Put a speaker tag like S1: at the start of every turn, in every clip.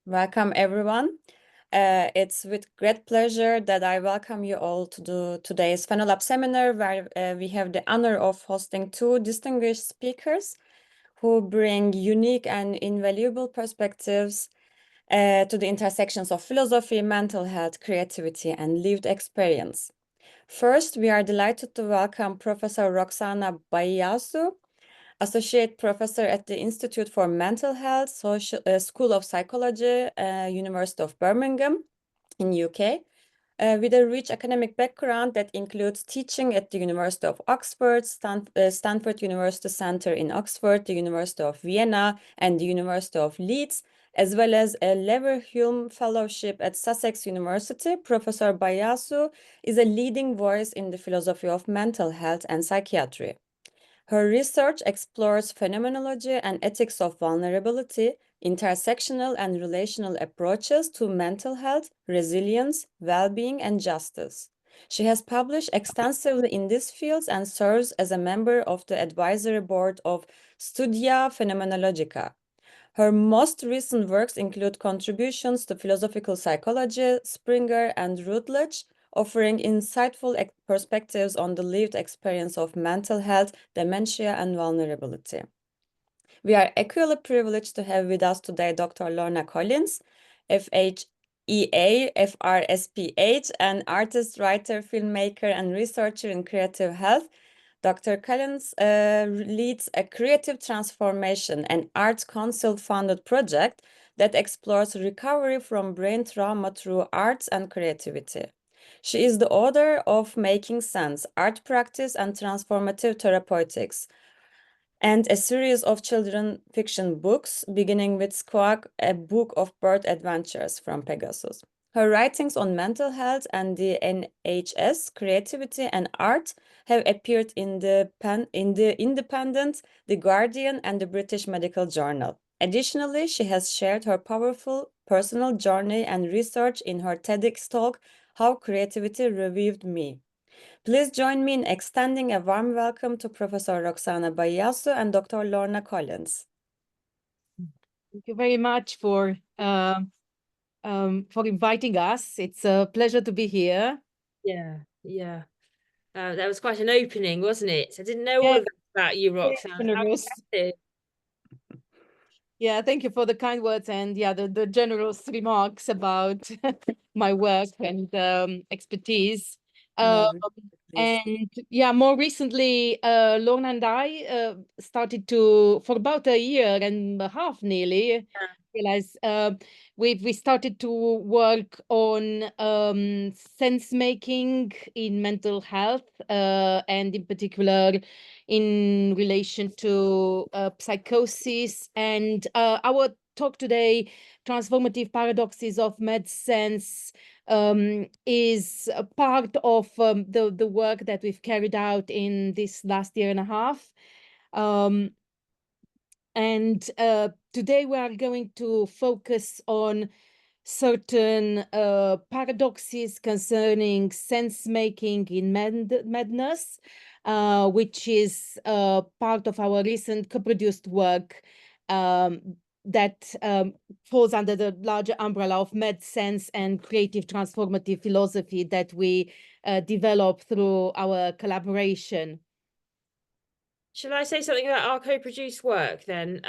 S1: Welcome, everyone. It's with great pleasure that I welcome you all to today's FHENOLab seminar, where we have the honor of hosting two distinguished speakers who bring unique and invaluable perspectives to the intersections of philosophy, mental health, creativity, and lived experience. First, we are delighted to welcome Professor Roxana Baiasu, Associate Professor at the Institute for Mental Health, School of Psychology, University of Birmingham in UK, with a rich academic background that includes teaching at the University of Oxford, Stanford University Centre in Oxford, the University of Vienna, and the University of Leeds, as well as a Leverhulme Fellowship at Sussex University. Professor Baiasu is a leading voice in the philosophy of mental health and psychiatry. Her research explores phenomenology and ethics of vulnerability, intersectional and relational approaches to mental health, resilience, well-being, and justice. She has published extensively in these fields and serves as a member of the advisory board of Studia Phenomenologica. Her most recent works include contributions to philosophical psychology, Springer, and Routledge, offering insightful perspectives on the lived experience of mental health, dementia, and vulnerability. We are equally privileged to have with us today Dr. Lorna Collins, FHEA, FRSPH, an artist, writer, filmmaker, and researcher in creative health. Dr. Collins leads a creative transformation and Arts Council-funded project that explores recovery from brain trauma through arts and creativity. She is the author of Making Sense, Art Practice and Transformative Therapeutics, and a series of children fiction books, beginning with Squawk, a book of bird adventures from Pegasus. Her writings on mental health and the NHS, creativity, and art have appeared in the Independent, The Guardian, and the British Medical Journal. Additionally, she has shared her powerful personal journey and research in her TEDx talk, How Creativity Revived Me. Please join me in extending a warm welcome to Professor Roxana Baiasu and Dr. Lorna Collins.
S2: Thank you very much for inviting us. It's a pleasure to be here.
S3: Yeah. That was quite an opening, wasn't it? I didn't know all of that about you, Roxana.
S2: Yeah, thank you for the kind words and the generous remarks about my work and expertise. And more recently, Lorna and I started to, for about a year and a half nearly, realize we started to work on sense making in mental health, and in particular in relation to psychosis. And our talk today, Transformative Paradoxes of MedSense, is a part of the work that we've carried out in this last year and a half. And today we are going to focus on certain paradoxes concerning sense-making in madness, which is part of our recent co-produced work that falls under the larger umbrella of MedSense and creative transformative philosophy that we develop through our collaboration.
S3: Shall I say something about our co-produced work then?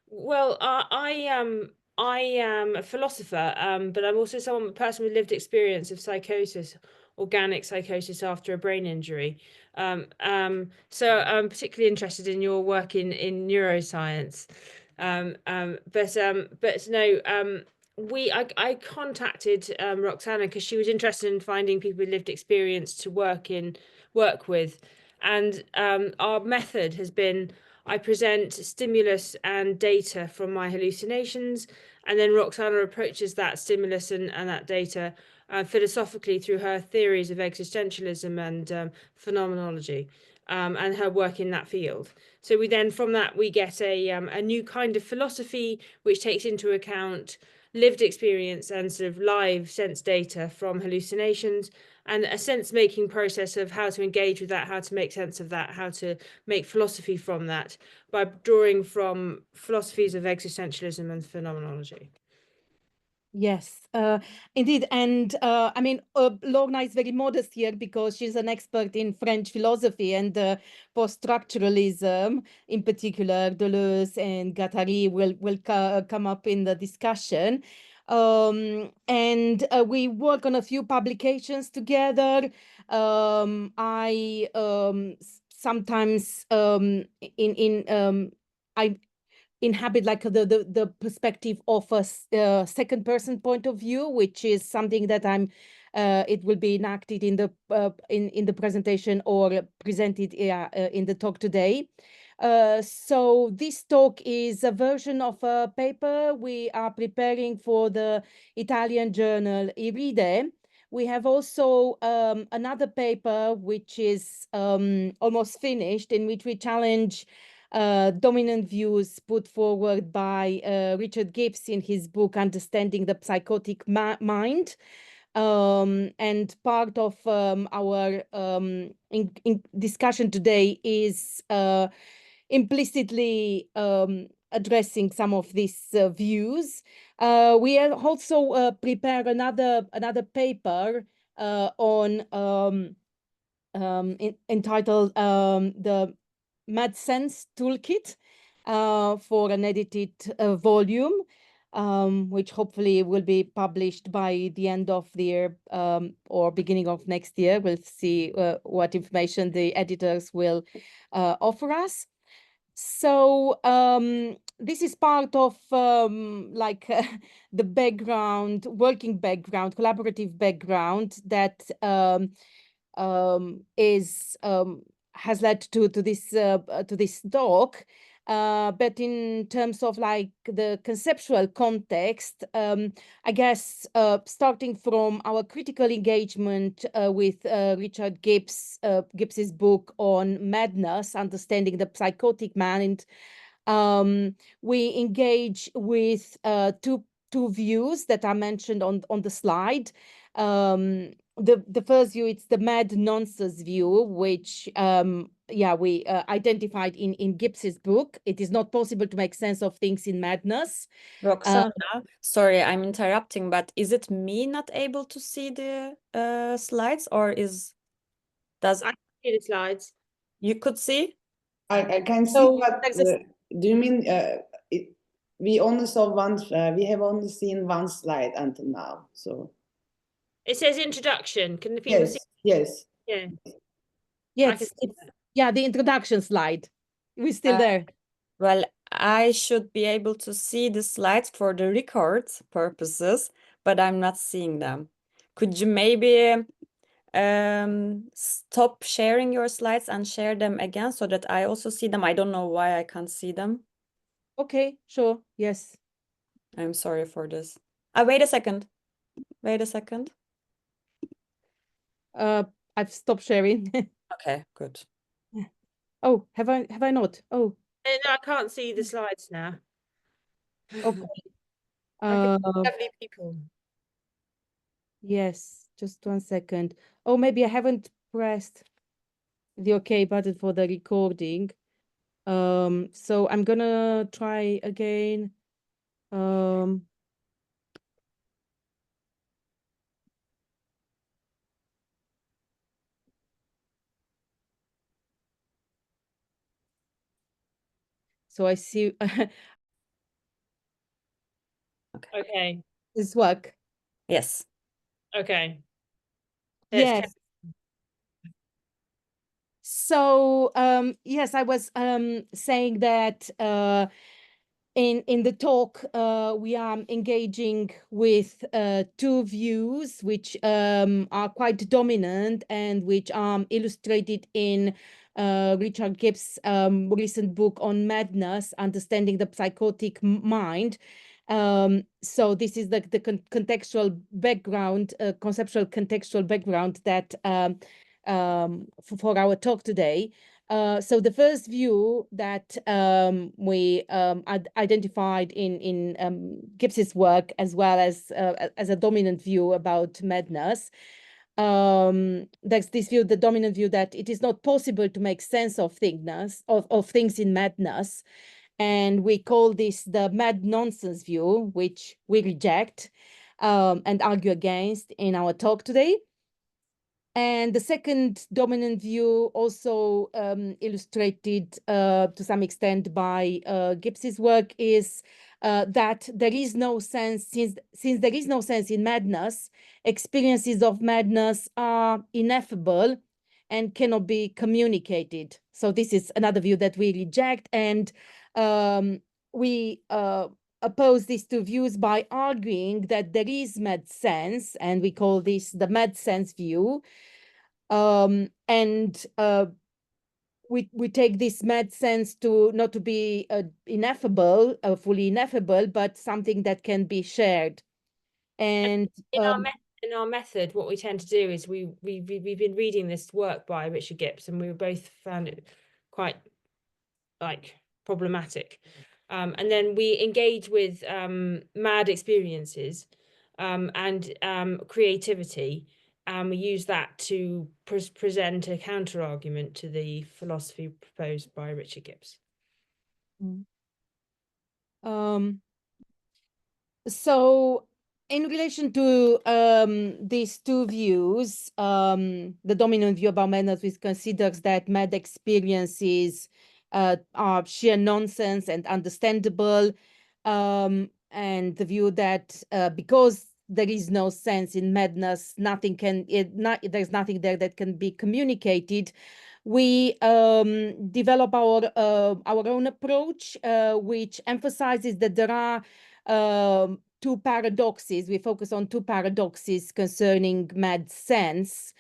S3: Well, I am a philosopher, but I'm also a person with lived experience of psychosis, organic psychosis after a brain injury. So I'm particularly interested in your work in neuroscience. But no, I contacted Roxana because she was interested in finding people with lived experience to work with. And our method has been, I present stimulus and data from my hallucinations, and then Roxana approaches that stimulus and that data philosophically through her theories of existentialism and phenomenology, and her work in that field. So we then, from that, we get a new kind of philosophy which takes into account lived experience and sort of live sense data from hallucinations, and a sense-making process of how to engage with that, how to make sense of that, how to make philosophy from that, by drawing from philosophies of existentialism and phenomenology.
S2: Yes, indeed. And I mean, Lorna is very modest here because she's an expert in French philosophy and post-structuralism, in particular, Deleuze and Guattari will come up in the discussion. And we work on a few publications together. I sometimes I inhabit like the perspective of a second person point of view, which is something that I'm it will be enacted in the presentation or presented in the talk today. So this talk is a version of a paper we are preparing for the Italian journal Iride. We have also another paper which is almost finished, in which we challenge dominant views put forward by Richard Gibbs in his book Understanding the Psychotic Mind. And part of our in discussion today is implicitly addressing some of these views. We have also prepared another paper on entitled the MadSense Toolkit for an edited volume, which hopefully will be published by the end of the year or beginning of next year. We'll see what information the editors will offer us. So this is part of like the background, working background, collaborative background that has led to this talk. But in terms of like the conceptual context, I guess starting from our critical engagement with Richard Gibbs's book on madness, understanding the psychotic mind, we engage with two views that are mentioned on the slide. The first view, it's the mad nonsense view, which we identified in Gibbs's book. It is not possible to make sense of things in madness.
S1: Roxana, sorry, I'm interrupting, but is it me not able to see the slides, or does
S3: I can see the slides.
S1: you could see?
S4: I can see,
S2: So
S4: but do you mean we only saw one? We have only seen one slide until now. So
S3: It says introduction. Can the people see?
S4: Yes.
S3: Yeah.
S2: yes, the introduction slide. We're still there.
S1: Well, I should be able to see the slides for the record purposes, but I'm not seeing them. Could you maybe stop sharing your slides and share them again so that I also see them? I don't know why I can't see them.
S2: Okay, sure. Yes.
S1: I'm sorry for this. Wait a second. Wait a second.
S2: I've stopped sharing.
S1: Okay, good.
S2: Oh, have I not? Oh,
S3: No, I can't see the slides now.
S2: okay.
S3: Lovely people.
S2: Yes, just 1 second. Oh, maybe I haven't pressed the OK button for the recording. So I'm gonna try again. So I see
S3: Okay.
S2: this work.
S1: Yes.
S3: Okay.
S2: Yes. So yes, I was saying that in the talk we are engaging with two views which are quite dominant and which are illustrated in Richard Gibbs' recent book on madness, Understanding the Psychotic Mind. So this is the contextual background, conceptual contextual background that for our talk today. So the first view that we identified in Gibbs's work, as well as a dominant view about madness, there's this view, the dominant view, that it is not possible to make sense of things in madness. And we call this the mad nonsense view, which we reject. and argue against in our talk today. And the second dominant view, also illustrated to some extent by Gibbs's work, is that there is no sense, since there is no sense in madness, experiences of madness are ineffable and cannot be communicated. So this is another view that we reject, and we oppose these two views by arguing that there is mad sense, and we call this the mad sense view. And we take this mad sense to not to be ineffable, fully ineffable, but something that can be shared. And
S3: in our method, what we tend to do is we've been reading this work by Richard Gibbs, and we both found it quite problematic. And then we engage with mad experiences and creativity, and we use that to present a counter argument to the philosophy proposed by Richard Gibbs.
S2: So in relation to these two views, the dominant view about madness, which considers that mad experiences are sheer nonsense and understandable, and the view that because there is no sense in madness, there's nothing there that can be communicated. We develop our own approach, which emphasizes that there are two paradoxes. We focus on two paradoxes concerning mad sense.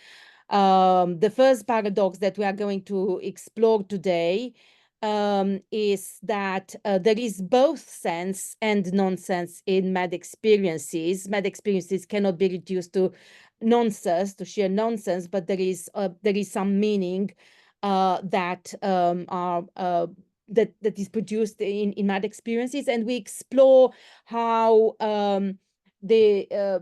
S2: The first paradox that we are going to explore today is that there is both sense and nonsense in mad experiences. Mad experiences cannot be reduced to nonsense, to sheer nonsense, but there is some meaning that is produced in mad experiences, and we explore how the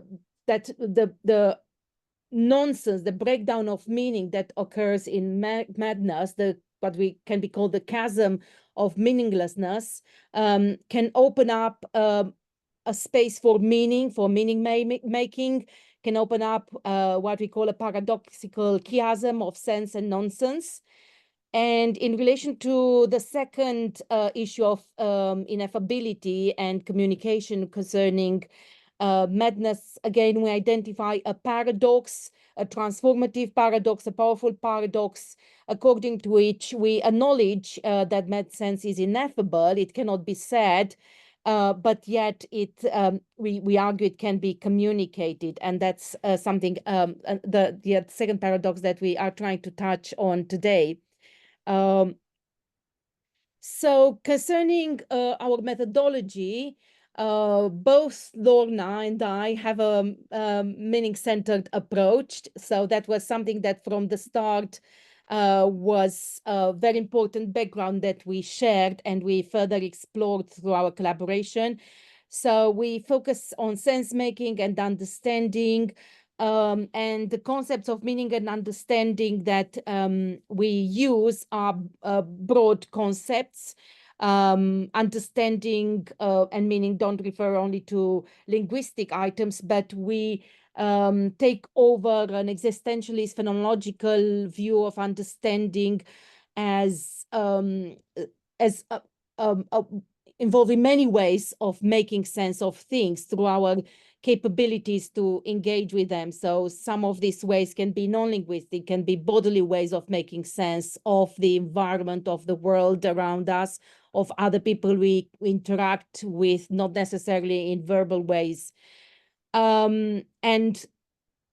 S2: nonsense, the breakdown of meaning that occurs in madness, what we can be called the chasm of meaninglessness, can open up a space for meaning making, can open up what we call a paradoxical chiasm of sense and nonsense. And in relation to the second issue of ineffability and communication concerning madness, again, we identify a paradox, a transformative paradox, a powerful paradox, according to which we acknowledge that mad sense is ineffable, it cannot be said, but yet we argue it can be communicated, and that's something, the second paradox that we are trying to touch on today. So concerning our methodology, both Lorna and I have a meaning-centered approach. So that was something that from the start was a very important background that we shared and we further explored through our collaboration. So we focus on sense-making and understanding, and the concepts of meaning and understanding that we use are broad concepts. Understanding and meaning don't refer only to linguistic items, but we take over an existentialist phenomenological view of understanding as involving many ways of making sense of things through our capabilities to engage with them. So some of these ways can be non-linguistic, can be bodily ways of making sense of the environment, of the world around us, of other people we interact with, not necessarily in verbal ways. And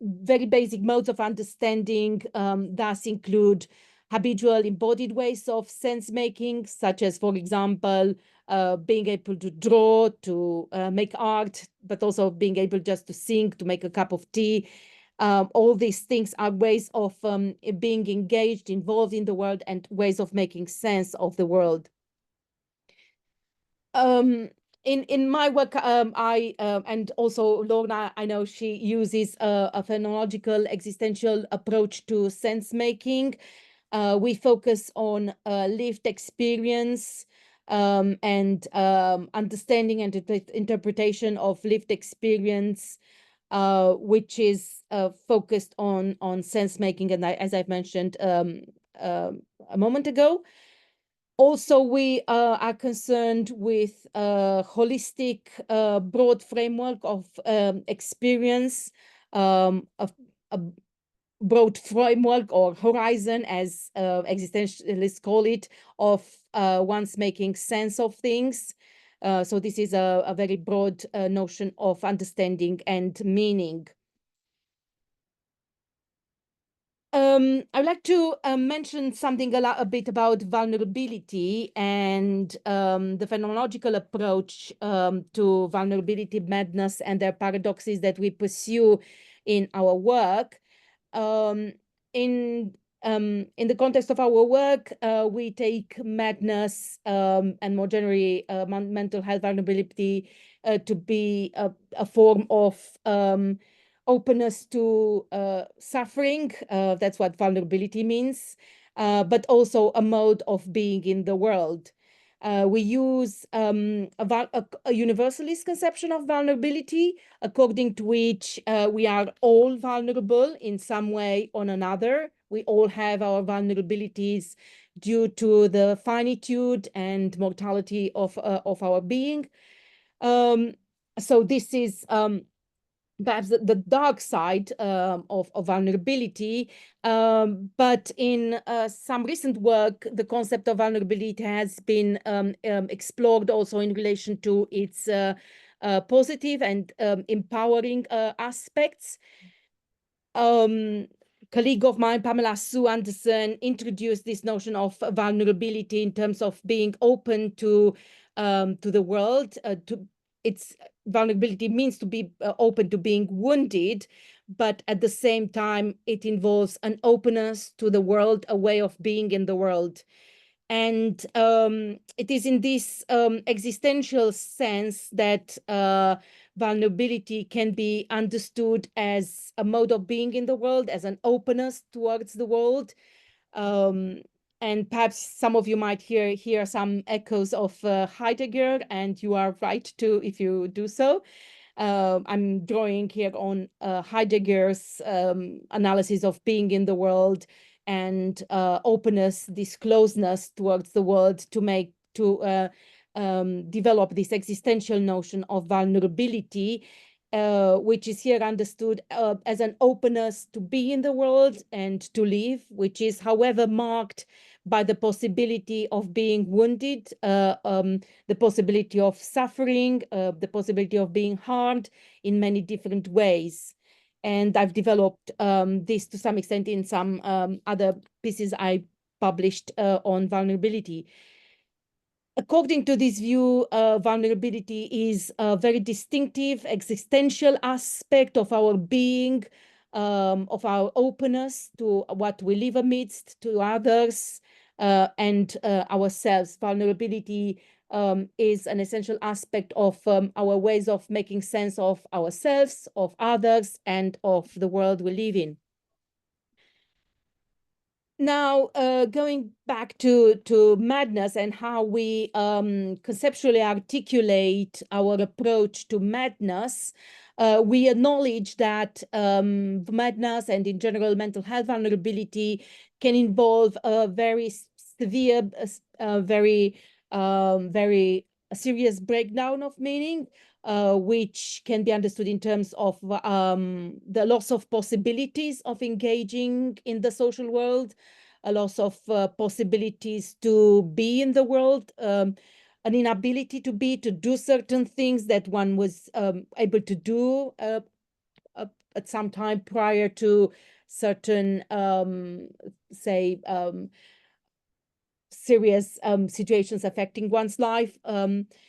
S2: very basic modes of understanding thus include habitual embodied ways of sense making, such as, for example, being able to draw, to make art, but also being able just to sing, to make a cup of tea. All these things are ways of being engaged, involved in the world, and ways of making sense of the world. In my work, I and also Lorna, I know she uses a phenomenological existential approach to sense making. We focus on lived experience, and understanding and interpretation of lived experience, which is focused on sense making, and as I've mentioned a moment ago. Also, we are concerned with a holistic, broad framework of experience, a broad framework or horizon, as existentialists call it, of one's making sense of things. So this is a very broad notion of understanding and meaning. I'd like to mention something a bit about vulnerability and the phenomenological approach to vulnerability, madness, and their paradoxes that we pursue in our work. In the context of our work, we take madness and more generally mental health vulnerability to be a form of openness to suffering. That's what vulnerability means, but also a mode of being in the world. We use a universalist conception of vulnerability, according to which we are all vulnerable in some way or another. We all have our vulnerabilities due to the finitude and mortality of our being. So this is perhaps the dark side of vulnerability. But in some recent work, the concept of vulnerability has been explored also in relation to its positive and empowering aspects. Colleague of mine, Pamela Sue Anderson, introduced this notion of vulnerability in terms of being open to the world. Its vulnerability means to be open to being wounded, but at the same time, it involves an openness to the world, a way of being in the world. And it is in this existential sense that vulnerability can be understood as a mode of being in the world, as an openness towards the world. And perhaps some of you might hear some echoes of Heidegger, and you are right to, if you do so. I'm drawing here on Heidegger's analysis of being in the world and openness, this closeness towards the world to develop this existential notion of vulnerability, which is here understood as an openness to be in the world and to live, which is, however, marked by the possibility of being wounded, the possibility of suffering, the possibility of being harmed in many different ways. And I've developed this to some extent in some other pieces I published on vulnerability. According to this view, vulnerability is a very distinctive existential aspect of our being, of our openness to what we live amidst, to others, and ourselves. Vulnerability is an essential aspect of our ways of making sense of ourselves, of others, and of the world we live in. Now, going back to madness and how we conceptually articulate our approach to madness, we acknowledge that madness and in general mental health vulnerability can involve a very severe, very serious breakdown of meaning, which can be understood in terms of the loss of possibilities of engaging in the social world, a loss of possibilities to be in the world, an inability to do certain things that one was able to do at some time prior to certain, say, serious situations affecting one's life.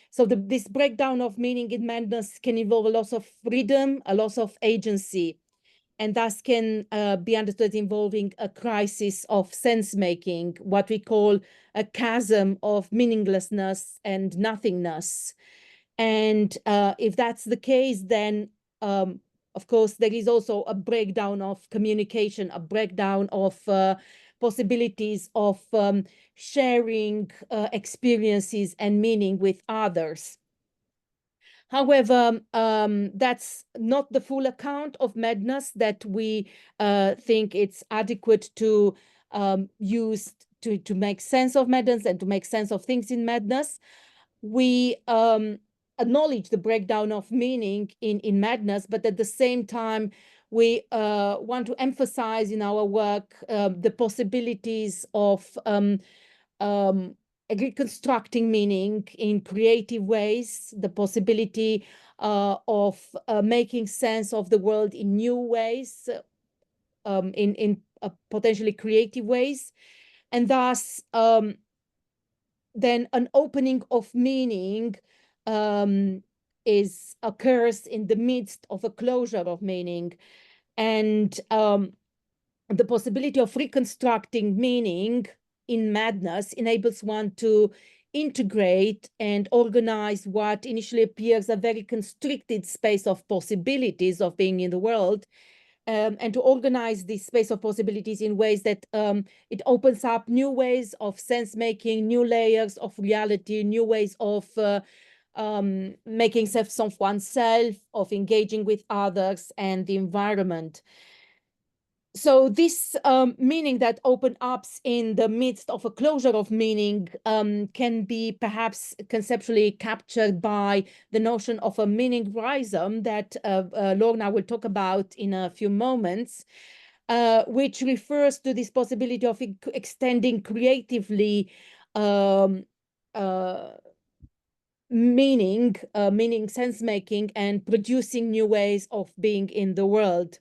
S2: So this breakdown of meaning in madness can involve a loss of freedom, a loss of agency, and thus can be understood involving a crisis of sense-making, what we call a chasm of meaninglessness and nothingness. And if that's the case, then of course, there is also a breakdown of communication, a breakdown of possibilities of sharing experiences and meaning with others. However, that's not the full account of madness that we think it's adequate to use to make sense of madness and to make sense of things in madness. We acknowledge the breakdown of meaning in madness, but at the same time, we want to emphasize in our work the possibilities of reconstructing meaning in creative ways, the possibility of making sense of the world in new ways, in potentially creative ways, and thus then an opening of meaning occurs in the midst of a closure of meaning, and the possibility of reconstructing meaning in madness enables one to integrate and organize what initially appears a very constricted space of possibilities of being in the world, and to organize this space of possibilities in ways that it opens up new ways of sense-making, new layers of reality, new ways of making sense of oneself, of engaging with others and the environment. So this meaning that opens up in the midst of a closure of meaning can be perhaps conceptually captured by the notion of a meaning rhizome that Lorna will talk about in a few moments, which refers to this possibility of extending creatively meaning, sense-making, and producing new ways of being in the world.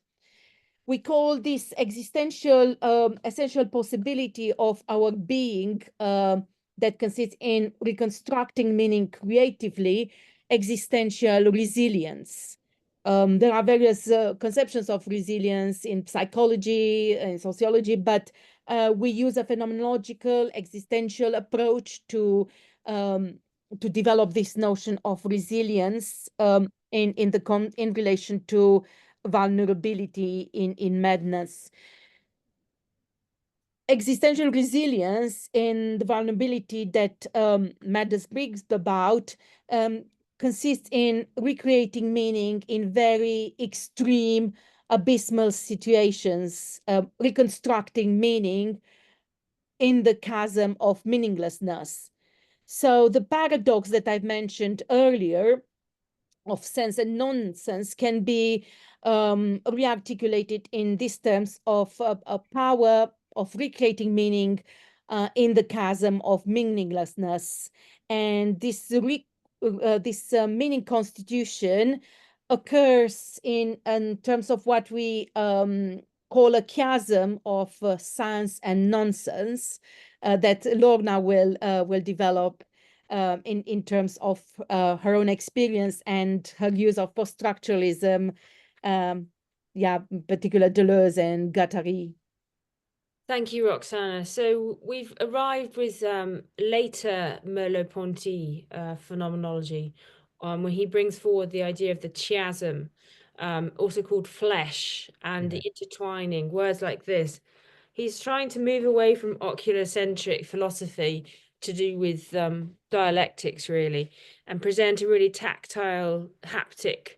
S2: We call this existential, essential possibility of our being that consists in reconstructing meaning creatively, existential resilience. There are various conceptions of resilience in psychology and sociology, but we use a phenomenological, existential approach to develop this notion of resilience in relation to vulnerability in madness. Existential resilience and the vulnerability that madness brings about consists in recreating meaning in very extreme, abysmal situations, reconstructing meaning in the chasm of meaninglessness. So the paradox that I've mentioned earlier of sense and nonsense can be rearticulated in these terms of a power of recreating meaning in the chasm of meaninglessness. And this meaning constitution occurs in terms of what we call a chasm of science and nonsense that Lorna will develop in terms of her own experience and her use of post-structuralism, particular Deleuze and Guattari.
S3: Thank you, Roxana. So we've arrived with later Merleau-Ponty phenomenology, where he brings forward the idea of the chiasm, also called flesh, and the intertwining, words like this. He's trying to move away from oculocentric philosophy to do with dialectics, really, and present a really tactile, haptic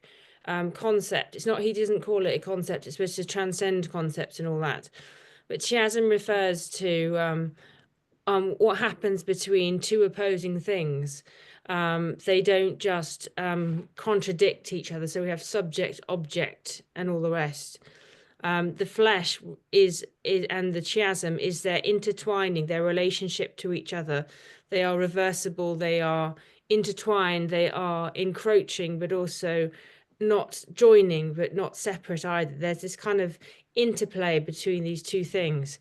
S3: concept. It's not, he doesn't call it a concept, it's supposed to transcend concepts and all that. But chiasm refers to what happens between two opposing things. They don't just contradict each other. So we have subject, object, and all the rest. The flesh and the chiasm is their intertwining, their relationship to each other. They are reversible, they are intertwined, they are encroaching, but also not joining, but not separate either. There's this kind of interplay between these two things.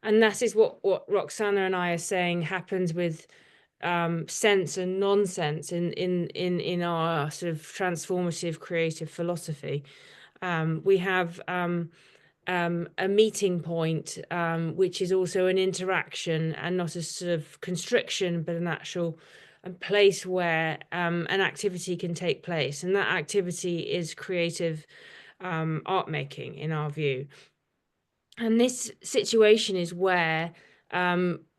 S3: And that is what Roxana and I are saying happens with sense and nonsense in our sort of transformative creative philosophy. We have a meeting point, which is also an interaction and not a sort of constriction, but an actual place where an activity can take place. And that activity is creative art making, in our view. And this situation is where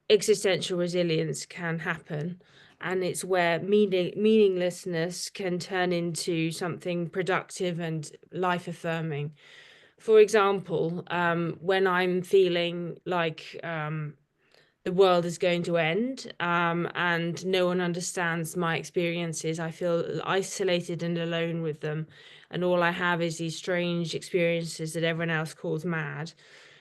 S3: existential resilience can happen. And it's where meaninglessness can turn into something productive and life-affirming. For example, when I'm feeling like the world is going to end and no one understands my experiences, I feel isolated and alone with them. And all I have is these strange experiences that everyone else calls mad.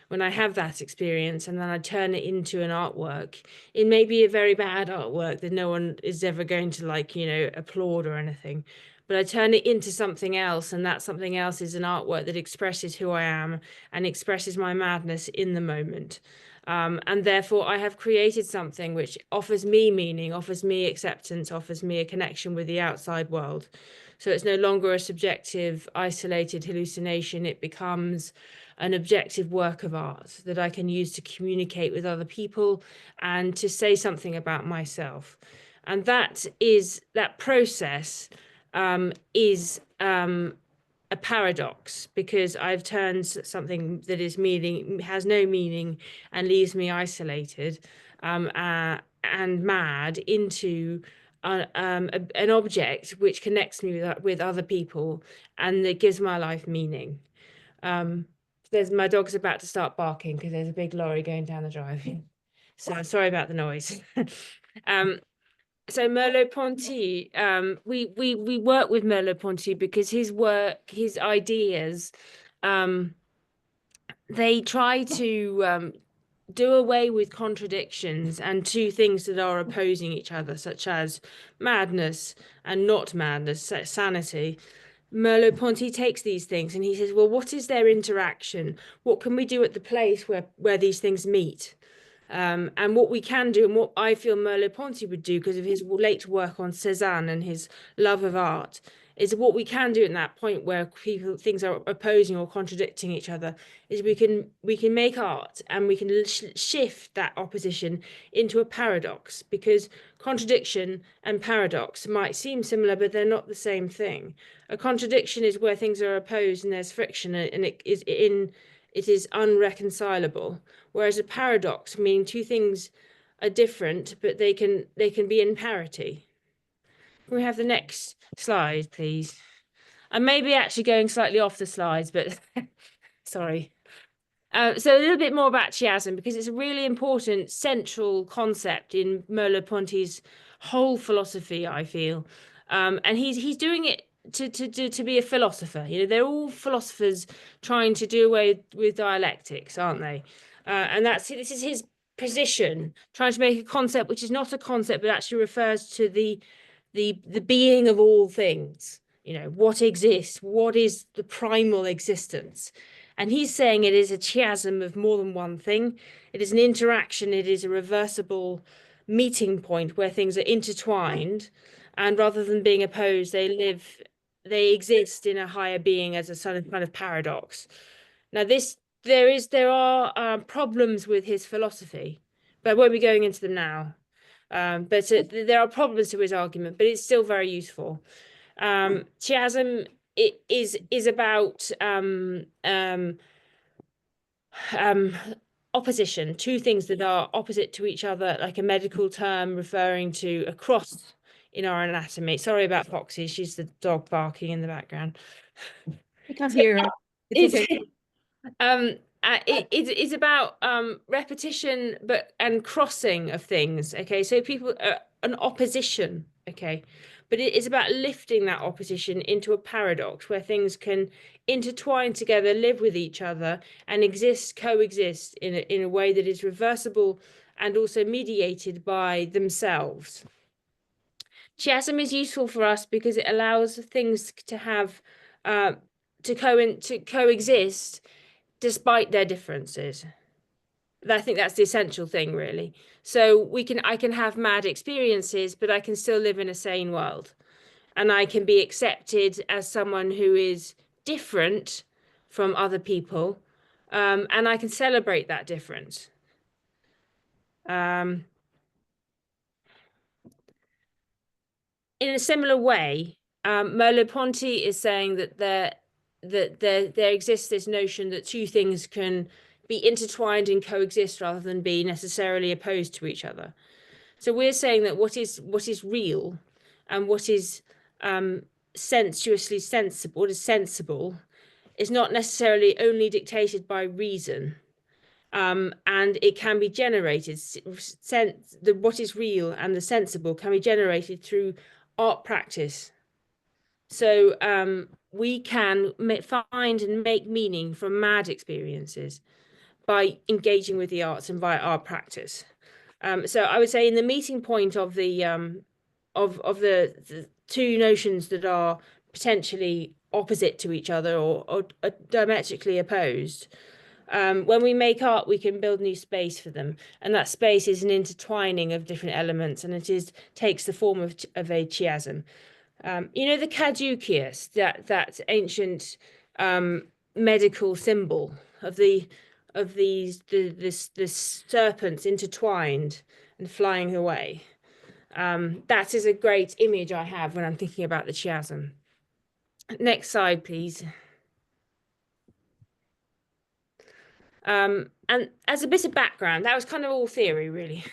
S3: When I have that experience and then I turn it into an artwork, it may be a very bad artwork that no one is ever going to, like, you know, applaud or anything. But I turn it into something else, and that something else is an artwork that expresses who I am and expresses my madness in the moment. And therefore, I have created something which offers me meaning, offers me acceptance, offers me a connection with the outside world. So it's no longer a subjective, isolated hallucination. It becomes an objective work of art that I can use to communicate with other people and to say something about myself. And that process is a paradox, because I've turned something that has no meaning and leaves me isolated and mad into an object which connects me with other people and that gives my life meaning. There's my dog's about to start barking because there's a big lorry going down the drive. So I'm sorry about the noise. So Merleau-Ponty, we work with Merleau-Ponty because his work, his ideas, they try to do away with contradictions and two things that are opposing each other, such as madness and not madness, sanity. Merleau-Ponty takes these things and he says, well, what is their interaction? What can we do at the place where these things meet? And what we can do, and what I feel Merleau-Ponty would do because of his late work on Cézanne and his love of art, is what we can do at that point where things are opposing or contradicting each other, is we can make art and we can shift that opposition into a paradox, because contradiction and paradox might seem similar, but they're not the same thing. A contradiction is where things are opposed and there's friction, and it is unreconcilable. Whereas a paradox, meaning two things are different, but they can be in parity. Can we have the next slide, please? I may be actually going slightly off the slides, but sorry. So a little bit more about chiasm, because it's a really important central concept in Merleau-Ponty's whole philosophy, I feel. And he's doing it to be a philosopher. You know, they're all philosophers trying to do away with dialectics, aren't they? And this is his position, trying to make a concept which is not a concept, but actually refers to the being of all things. You know, what exists, what is the primal existence. And he's saying it is a chiasm of more than one thing. It is an interaction. It is a reversible meeting point where things are intertwined. And rather than being opposed, they exist in a higher being as a sort of paradox. Now, there are problems with his philosophy, but I won't be going into them now. But there are problems to his argument, but it's still very useful. Chiasm is about opposition, two things that are opposite to each other, like a medical term referring to a cross in our anatomy. Sorry about Foxy, she's the dog barking in the background.
S2: I can't hear her. It's okay.
S3: It's about repetition and crossing of things. Okay, so people an opposition. Okay, but it is about lifting that opposition into a paradox where things can intertwine together, live with each other, and coexist in a way that is reversible and also mediated by themselves. Chiasm is useful for us because it allows things to have to coexist despite their differences. I think that's the essential thing, really. So I can have mad experiences, but I can still live in a sane world. And I can be accepted as someone who is different from other people. And I can celebrate that difference. In a similar way, Merleau-Ponty is saying that there exists this notion that two things can be intertwined and coexist rather than be necessarily opposed to each other. So we're saying that what is real and what is sensuously sensible, what is sensible, is not necessarily only dictated by reason, and it can be generated. What is real and the sensible can be generated through art practice. So we can find and make meaning from mad experiences by engaging with the arts and via art practice. So I would say in the meeting point of the two notions that are potentially opposite to each other or diametrically opposed, when we make art, we can build new space for them, and that space is an intertwining of different elements, and it takes the form of a chiasm. You know, the caduceus, that ancient medical symbol of the serpents intertwined and flying away. That is a great image I have when I'm thinking about the chiasm. Next slide, please. And as a bit of background, that was kind of all theory, really.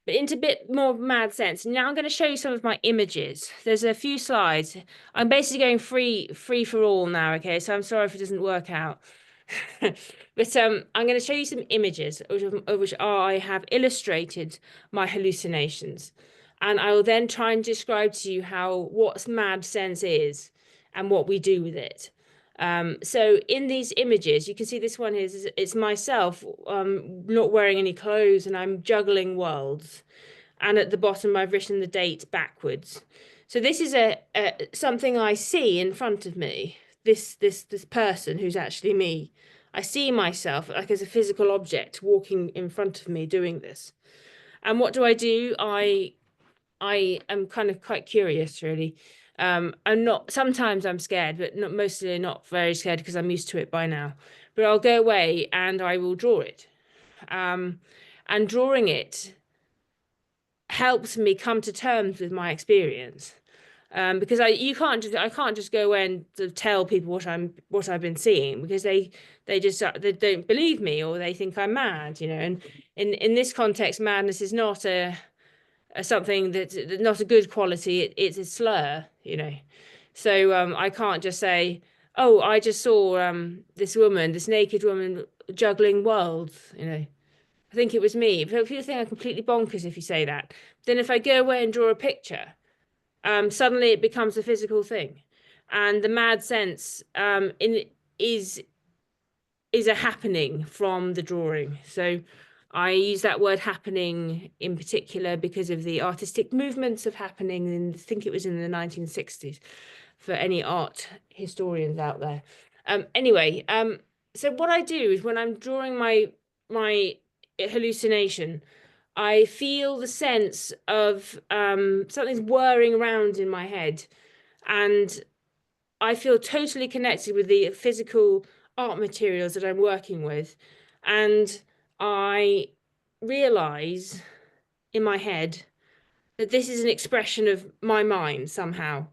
S3: But into a bit more mad sense. Now I'm going to show you some of my images. There's a few slides. I'm basically going free for all now, okay? So I'm sorry if it doesn't work out. But I'm going to show you some images of which I have illustrated my hallucinations. And I will then try and describe to you what mad sense is and what we do with it. So in these images, you can see this one is it's myself not wearing any clothes, and I'm juggling worlds. And at the bottom, I've written the date backwards. So this is something I see in front of me. This person who's actually me. I see myself like as a physical object walking in front of me doing this. And what do? I am kind of quite curious, really. I'm not, sometimes I'm scared, but mostly not very scared because I'm used to it by now. But I'll go away and I will draw it. And drawing it helps me come to terms with my experience. Because I can't just go away and tell people what I've been seeing, because they don't believe me, or they think I'm mad, you know. And in this context, madness is not something that's not a good quality. It's a slur, you know. So I can't just say, oh, I just saw this naked woman juggling worlds, you know. I think it was me. If you think I'm completely bonkers if you say that, then if I go away and draw a picture, suddenly it becomes a physical thing, and the mad sense is a happening from the drawing. So I use that word happening in particular because of the artistic movements of happening, and I think it was in the 1960s, for any art historians out there. Anyway, so what I do is when I'm drawing my hallucination, I feel the sense of something's whirring around in my head, and I feel totally connected with the physical art materials that I'm working with. And I realize in my head that this is an expression of my mind somehow.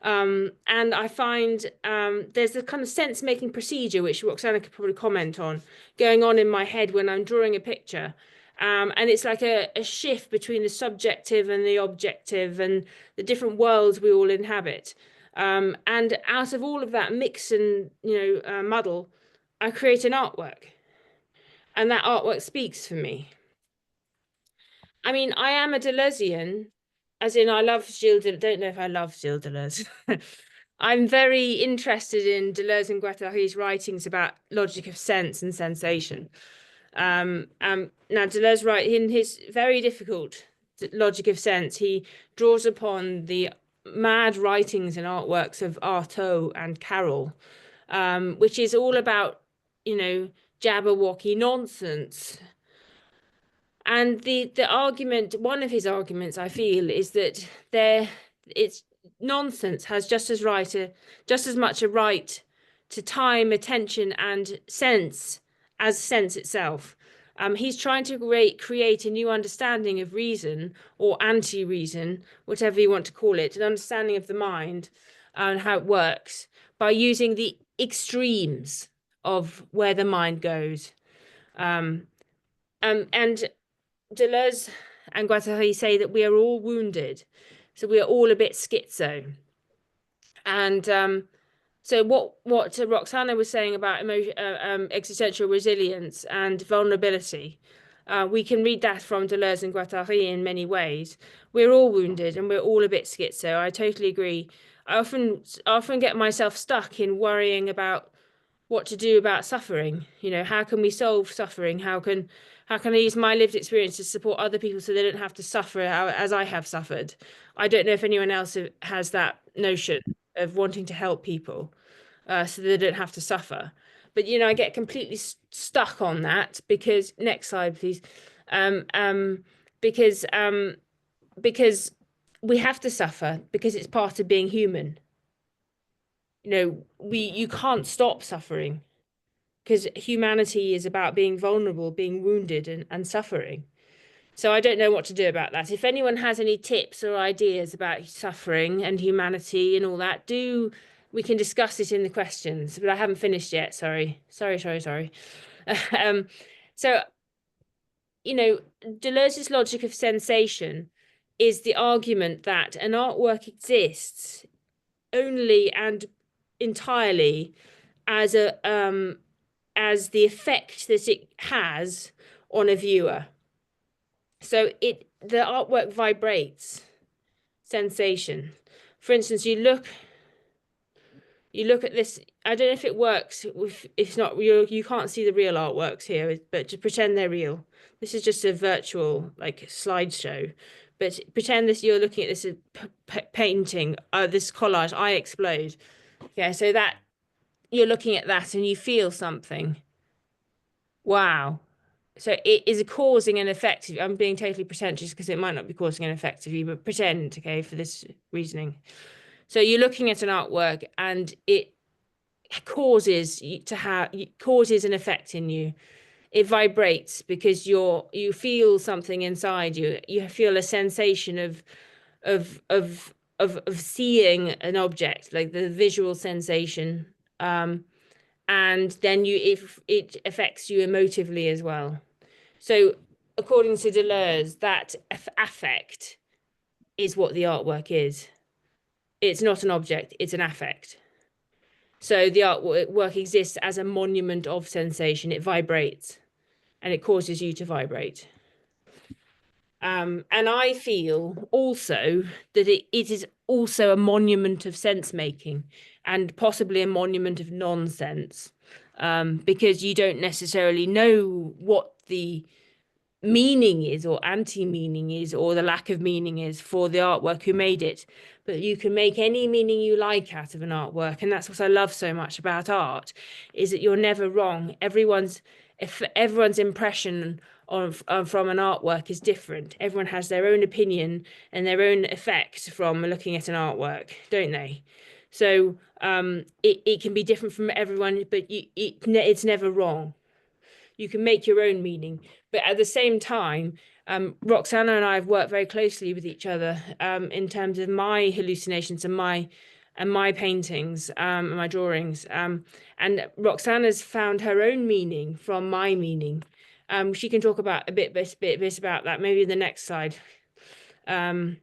S3: And I find there's a kind of sense-making procedure, which Roxana could probably comment on, going on in my head when I'm drawing a picture. And it's like a shift between the subjective and the objective and the different worlds we all inhabit. And out of all of that mix and, muddle, I create an artwork. And that artwork speaks for me. I mean, I am a Deleuzian, as in I love Gilles Deleuze. Don't know if I love Gilles Deleuze. I'm very interested in Deleuze and Guattari's writings about logic of sense and sensation. Now, Deleuze writes in his very difficult logic of sense, he draws upon the mad writings and artworks of Artaud and Carroll, which is all about, Jabberwocky nonsense. And the argument, one of his arguments, I feel, is that it's nonsense has just as much a right to time, attention, and sense as sense itself. He's trying to create a new understanding of reason, or anti-reason, whatever you want to call it, an understanding of the mind and how it works, by using the extremes of where the mind goes. And Deleuze and Guattari say that we are all wounded, so we are all a bit schizo. And so what Roxana was saying about existential resilience and vulnerability, we can read that from Deleuze and Guattari in many ways. We're all wounded and we're all a bit schizo. I totally agree. I often get myself stuck in worrying about what to do about suffering. You know, how can we solve suffering? How can I use my lived experience to support other people so they don't have to suffer as I have suffered? I don't know if anyone else has that notion of wanting to help people so they don't have to suffer. But, you know, I get completely stuck on that because, next slide, please. Because we have to suffer because it's part of being human. You know, you can't stop suffering because humanity is about being vulnerable, being wounded and suffering. So I don't know what to do about that. If anyone has any tips or ideas about suffering and humanity and all that, we can discuss it in the questions, but I haven't finished yet. Sorry. So, you know, Deleuze's logic of sensation is the argument that an artwork exists only and entirely as the effect that it has on a viewer. So the artwork vibrates sensation. For instance, you look at this. I don't know if it works. If not, you can't see the real artworks here, but just pretend they're real. This is just a virtual like slideshow. But pretend you're looking at this painting, this collage, I Explode. Yeah, so that you're looking at that and you feel something. Wow. So it is causing an effect. I'm being totally pretentious because it might not be causing an effect of you, but pretend, okay, for this reasoning. So you're looking at an artwork and it causes an effect in you. It vibrates because you feel something inside you. You feel a sensation of seeing an object, like the visual sensation. And then it affects you emotively as well. So according to Deleuze, that affect is what the artwork is. It's not an object, it's an affect. So the artwork exists as a monument of sensation. It vibrates and it causes you to vibrate. And I feel also that it is also a monument of sense making and possibly a monument of nonsense, because you don't necessarily know what the meaning is or anti-meaning is or the lack of meaning is for the artwork who made it, but you can make any meaning you like out of an artwork. And that's what I love so much about art, is that you're never wrong. Everyone's impression from an artwork is different. Everyone has their own opinion and their own effect from looking at an artwork, don't they? So it can be different from everyone, but it's never wrong. You can make your own meaning, but at the same time, Roxana and I have worked very closely with each other in terms of my hallucinations and my paintings, and my drawings. And Roxana's found her own meaning from my meaning. She can talk about a bit about that, maybe in the next slide. And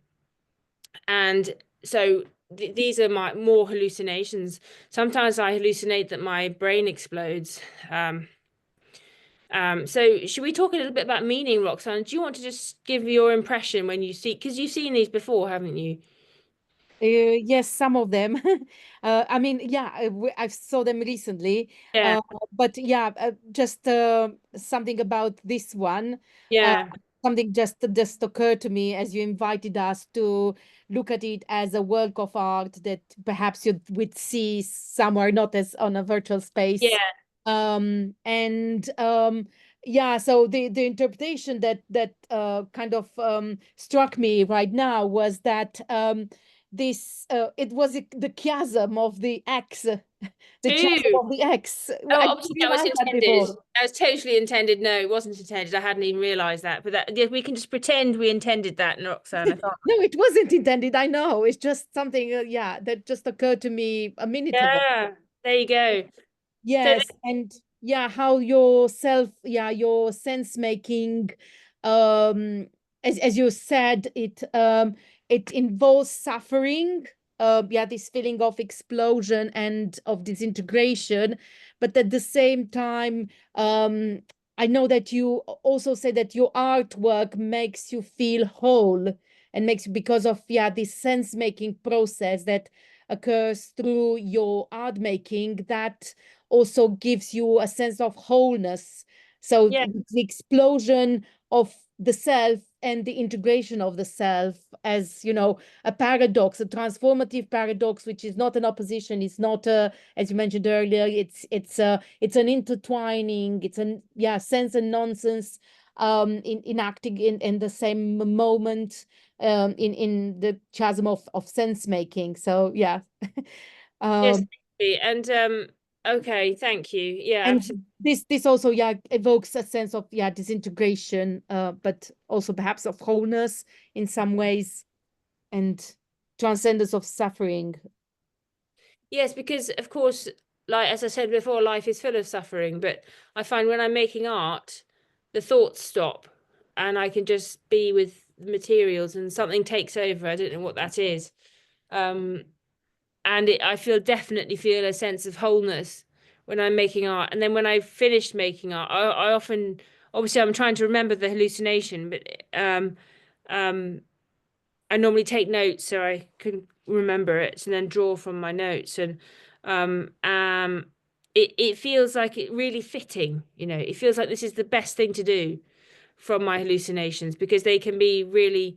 S3: so these are my more hallucinations. Sometimes I hallucinate that my brain explodes. So should we talk a little bit about meaning, Roxana? Do you want to just give your impression when you see, because you've seen these before, haven't you?
S2: Yes, some of them. I mean, yeah, I saw them recently.
S3: Yeah.
S2: But yeah, just something about this one.
S3: Yeah.
S2: Something just occurred to me as you invited us to look at it as a work of art that perhaps you would see somewhere, not as on a virtual space.
S3: Yeah.
S2: Yeah, so the interpretation that kind of struck me right now was that this it was the chiasm of the X, the chiasm of the X.
S3: Oh,
S2: I
S3: obviously
S2: didn't
S3: that was
S2: realize that
S3: intended.
S2: before.
S3: That was totally intended. No, it wasn't intended. I hadn't even realized that. But that, yeah, we can just pretend we intended that, Roxana.
S2: No, it wasn't intended. I know. It's just something, yeah, that just occurred to me a minute ago.
S3: Yeah, there you go.
S2: Yes,
S3: So
S2: and yeah, how your your sense making, as you said, it involves suffering, this feeling of explosion and of disintegration, but at the same time, I know that you also say that your artwork makes you feel whole and makes you, because of this sense making process that occurs through your art making, that also gives you a sense of wholeness. So
S3: Yeah.
S2: the explosion of the self and the integration of the self as, a paradox, a transformative paradox, which is not an opposition. It's not as you mentioned earlier, it's an intertwining, it's an sense and nonsense in acting in the same moment, in the chasm of sense making. So yeah.
S3: Yes, and okay, thank you. Yeah,
S2: And
S3: absolutely.
S2: this also evokes a sense of disintegration, but also perhaps of wholeness in some ways, and transcendence of suffering.
S3: Yes, because of course, like as I said before, life is full of suffering, but I find when I'm making art, the thoughts stop and I can just be with the materials and something takes over. I don't know what that is. And I definitely feel a sense of wholeness when I'm making art. And then when I've finished making art, I often, obviously I'm trying to remember the hallucination, but I normally take notes so I can remember it and then draw from my notes. And it feels like it really fitting, it feels like this is the best thing to do from my hallucinations, because they can be really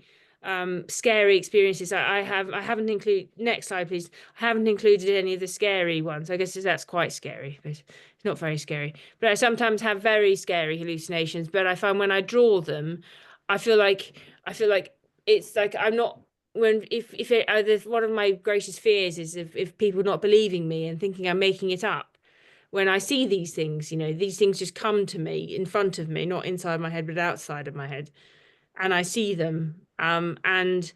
S3: scary experiences. I haven't included, next slide please, I haven't included any of the scary ones. I guess that's quite scary, but it's not very scary. But I sometimes have very scary hallucinations, but I find when I draw them, I feel like it's like I'm not, when if one of my greatest fears is if people not believing me and thinking I'm making it up. When I see these things, these things just come to me in front of me, not inside my head, but outside of my head. And I see them. And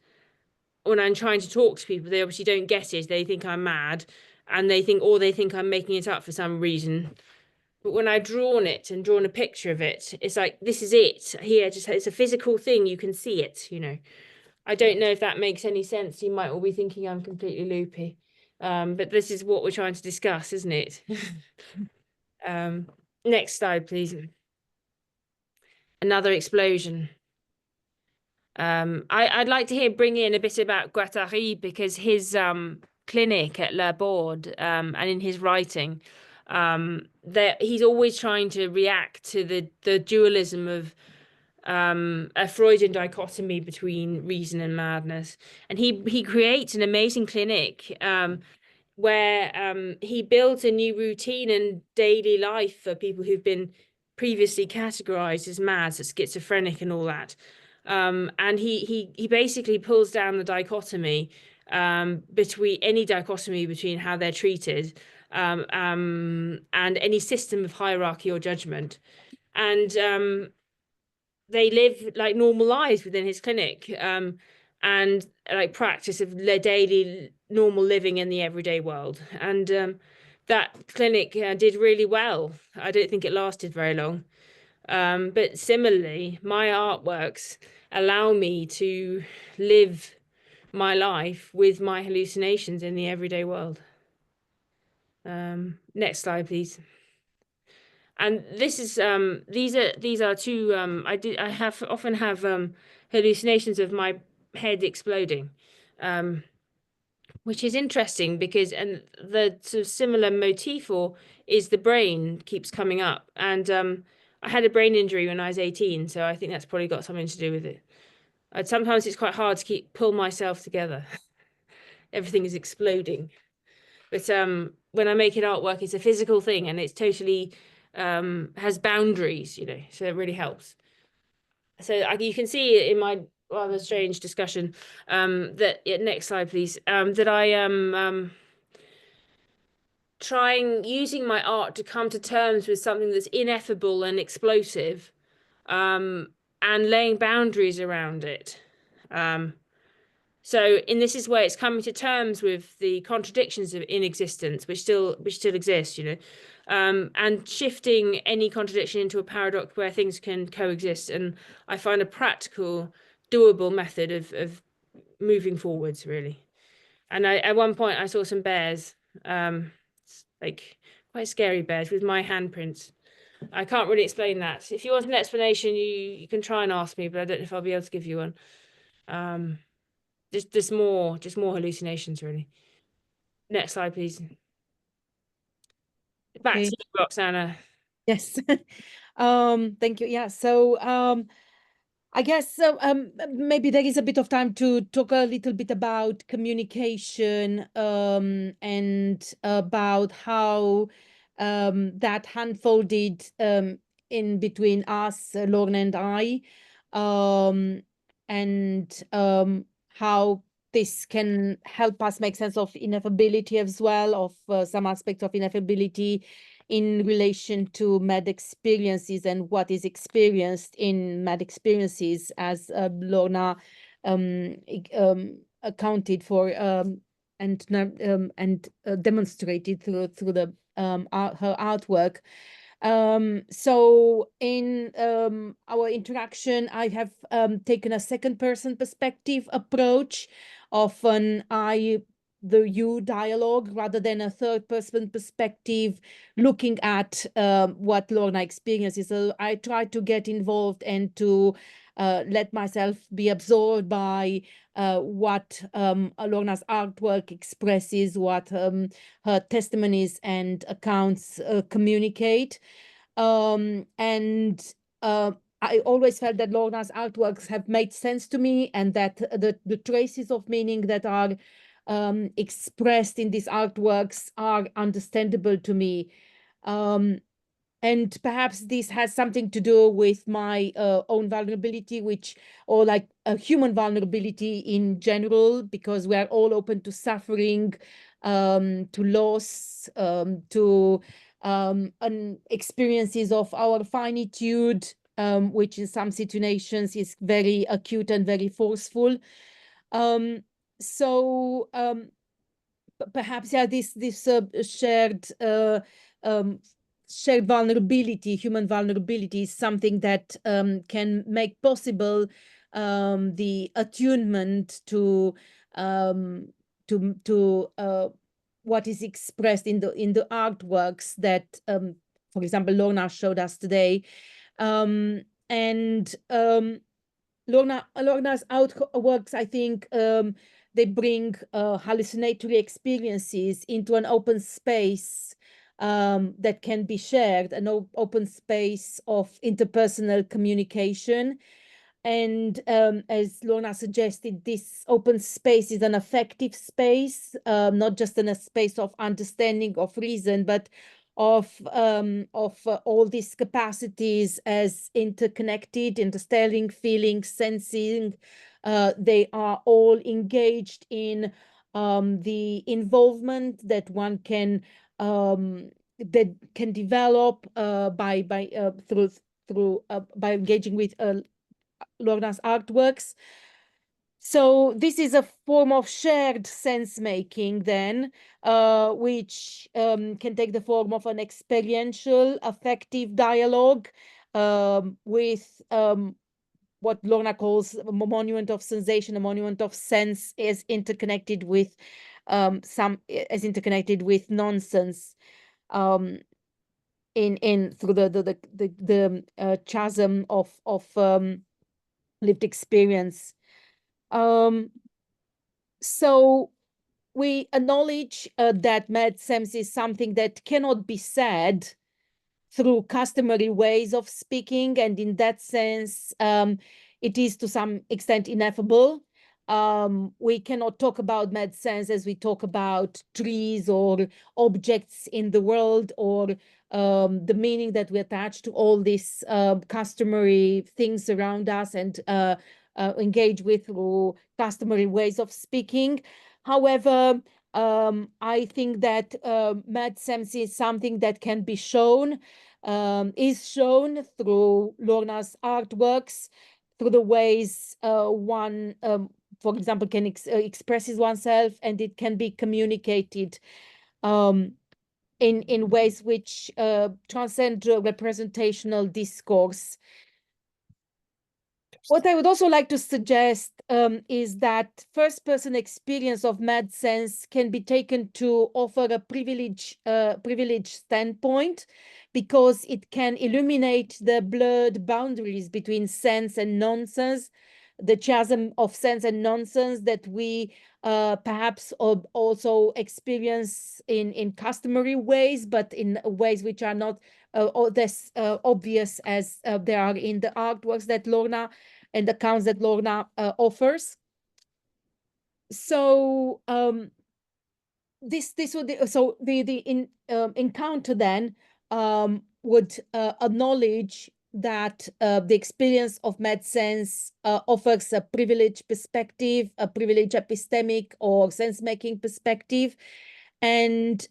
S3: when I'm trying to talk to people, they obviously don't get it. They think I'm mad, and they think I'm making it up for some reason. But when I've drawn it and drawn a picture of it, it's like, this is it here. Just, it's a physical thing. You can see it, I don't know if that makes any sense. You might all be thinking I'm completely loopy. But this is what we're trying to discuss, isn't it? Next slide, please. Another explosion. I'd like to bring in a bit about Guattari, because his clinic at La Borde, and in his writing, that he's always trying to react to the dualism of a Freudian dichotomy between reason and madness. And he creates an amazing clinic where he builds a new routine and daily life for people who've been previously categorized as mad, as schizophrenic and all that. And he basically pulls down the dichotomy, between any dichotomy between how they're treated, and any system of hierarchy or judgment. And they live like normal lives within his clinic, and like practice of daily normal living in the everyday world. And that clinic did really well. I don't think it lasted very long. But similarly, my artworks allow me to live my life with my hallucinations in the everyday world. Next slide, please. And this is these are two I often have hallucinations of my head exploding, which is interesting because, and the sort of similar motif is the brain keeps coming up. And I had a brain injury when I was 18, so I think that's probably got something to do with it. Sometimes it's quite hard to pull myself together. Everything is exploding. But when I make an artwork, it's a physical thing, and it's totally has boundaries, so it really helps. So you can see in my rather strange discussion, that next slide, please, that I am using my art to come to terms with something that's ineffable and explosive, and laying boundaries around it. So this is where it's coming to terms with the contradictions in existence, which still exist, and shifting any contradiction into a paradox where things can coexist. And I find a practical, doable method of moving forwards, really. And at one point I saw some bears, like quite scary bears with my handprints. I can't really explain that. If you want an explanation, you can try and ask me, but I don't know if I'll be able to give you one. Just more hallucinations, really. Next slide, please. Back to you, Roxana.
S2: Yes. Thank you. Yeah. So I guess maybe there is a bit of time to talk a little bit about communication and about how that unfolded in between us, Lorna and I, and how this can help us make sense of ineffability as well, of some aspects of ineffability in relation to med experiences and what is experienced in med experiences, as Lorna accounted for and demonstrated through the her artwork. So in our interaction, I have taken a second person perspective approach of an the you dialogue rather than a third person perspective looking at what Lorna experiences. So I try to get involved and to let myself be absorbed by what Lorna's artwork expresses, what her testimonies and accounts communicate. I always felt that Lorna's artworks have made sense to me, and that the traces of meaning that are expressed in these artworks are understandable to me. And perhaps this has something to do with my own vulnerability, or like a human vulnerability in general, because we are all open to suffering, to loss, to experiences of our finitude, which in some situations is very acute and very forceful. So perhaps, yeah, this shared shared vulnerability, human vulnerability, is something that can make possible the attunement to what is expressed in the artworks that, for example, Lorna showed us today. Lorna's artworks, I think, they bring hallucinatory experiences into an open space that can be shared, an open space of interpersonal communication. And as Lorna suggested, this open space is an affective space, not just in a space of understanding, of reason, but of all these capacities as interconnected, understanding, feeling, sensing. They are all engaged in the involvement that one can develop by engaging with Lorna's artworks. So this is a form of shared sense making then, which can take the form of an experiential, affective dialogue with what Lorna calls a monument of sensation, a monument of sense, is interconnected with nonsense. Through the chasm of lived experience. So we acknowledge that med sense is something that cannot be said through customary ways of speaking, and in that sense, it is to some extent ineffable. We cannot talk about med sense as we talk about trees or objects in the world, or the meaning that we attach to all these customary things around us and engage with through customary ways of speaking. However, I think that med sense is something that can be shown, is shown through Lorna's artworks, through the ways one, for example, can expresses oneself, and it can be communicated. in ways which transcend representational discourse. What I would also like to suggest is that first-person experience of mad sense can be taken to offer a privileged standpoint, because it can illuminate the blurred boundaries between sense and nonsense, the chasm of sense and nonsense that we perhaps also experience in customary ways, but in ways which are not as obvious as they are in the artworks that Lorna and accounts that Lorna offers. So this would the encounter then would acknowledge that the experience of mad sense offers a privileged perspective, a privileged epistemic or sense-making perspective, and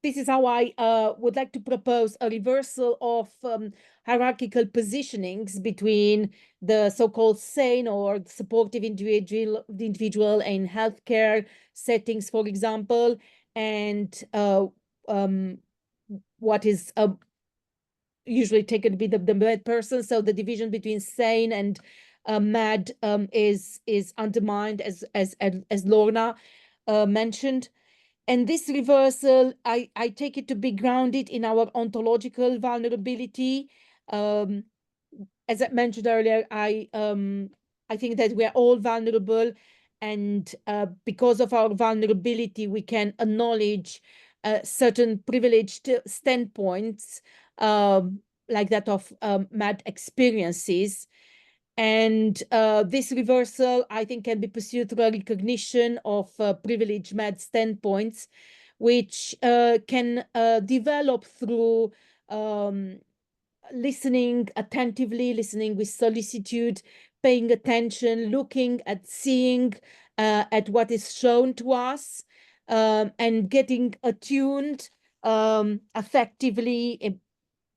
S2: this is how I would like to propose a reversal of hierarchical positionings between the so-called sane or supportive individual in healthcare settings, for example, and what is usually taken to be the mad person. So the division between sane and mad is undermined, as Lorna mentioned. And this reversal, I take it to be grounded in our ontological vulnerability. As I mentioned earlier, I think that we are all vulnerable, and because of our vulnerability, we can acknowledge certain privileged standpoints, like that of mad experiences. And this reversal, I think, can be pursued through a recognition of privileged mad standpoints, which can develop through listening attentively, listening with solicitude, paying attention, looking at, seeing at what is shown to us, and getting attuned effectively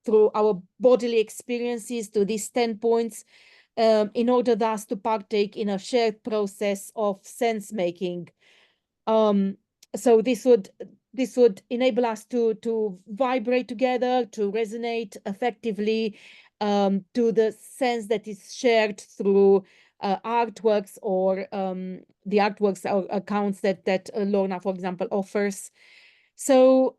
S2: through our bodily experiences to these standpoints, in order thus to partake in a shared process of sense making. So this would enable us to vibrate together, to resonate effectively, to the sense that is shared through artworks or the artworks or accounts that Lorna, for example, offers. So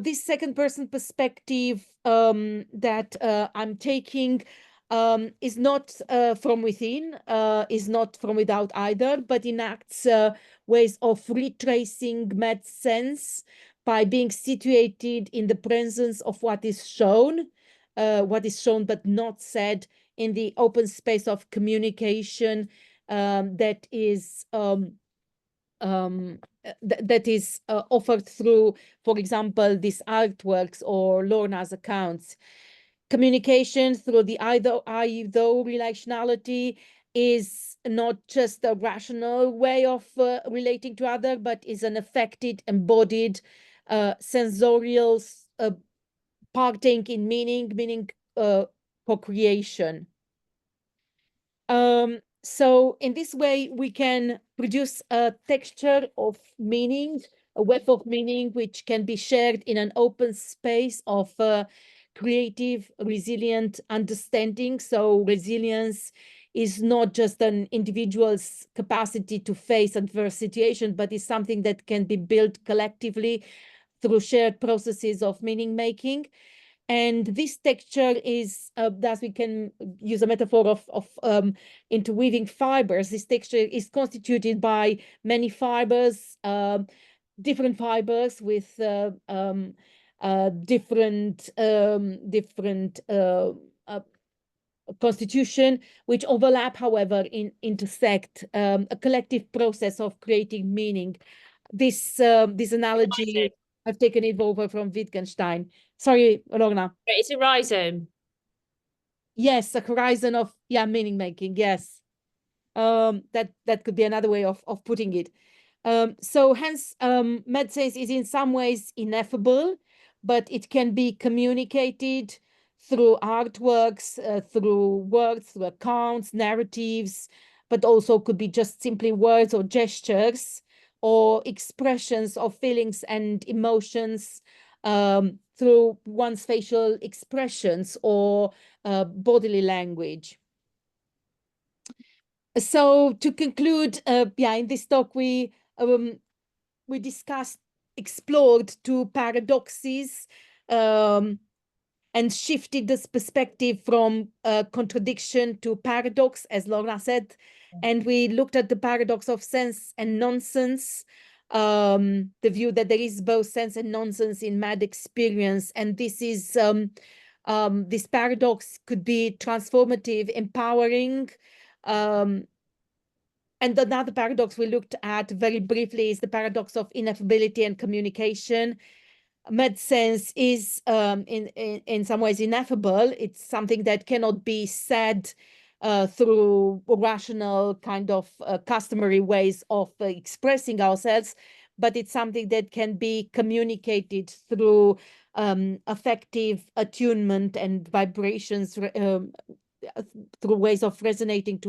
S2: this second person perspective that I'm taking is not from within, is not from without either, but enacts ways of retracing mad sense by being situated in the presence of what is shown but not said, in the open space of communication that is offered through, for example, these artworks or Lorna's accounts. Communication through the I-though relationality is not just a rational way of relating to other, but is an affected, embodied, sensorial parting in meaning co-creation. So in this way, we can produce a texture of meaning, a web of meaning, which can be shared in an open space of creative, resilient understanding. So resilience is not just an individual's capacity to face adverse situation, but is something that can be built collectively through shared processes of meaning making. And this texture is, thus we can use a metaphor of interweaving fibers. This texture is constituted by many fibers, different fibers with different constitution, which overlap, however, intersect, a collective process of creating meaning. This analogy, I've taken it over from Wittgenstein. Sorry, Lorna.
S3: It's a rhizome.
S2: Yes, a horizon of meaning making. Yes, that could be another way of putting it. So hence, mad sense is in some ways ineffable, but it can be communicated through artworks, through words, through accounts, narratives, but also could be just simply words or gestures, or expressions of feelings and emotions through one's facial expressions or bodily language. So to conclude, in this talk we explored two paradoxes and shifted this perspective from contradiction to paradox, as Lorna said. And we looked at the paradox of sense and nonsense, the view that there is both sense and nonsense in mad experience. And this is this paradox could be transformative, empowering. And another paradox we looked at very briefly is the paradox of ineffability and communication. Mad sense is in some ways ineffable. It's something that cannot be said through rational kind of customary ways of expressing ourselves, but it's something that can be communicated through affective attunement and vibrations through ways of resonating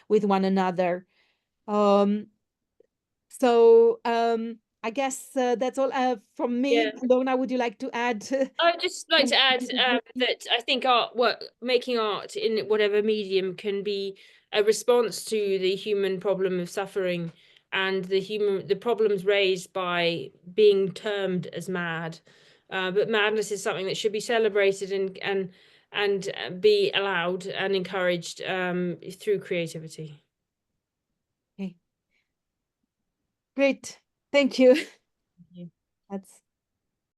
S2: with one another. I guess that's all from me.
S3: Yeah.
S2: Lorna, would you like to add?
S3: I'd just like to add that I think making art in whatever medium can be a response to the human problem of suffering and the problems raised by being termed as mad. But madness is something that should be celebrated and be allowed and encouraged through creativity.
S2: Okay. Great. Thank you.
S3: you.
S2: That's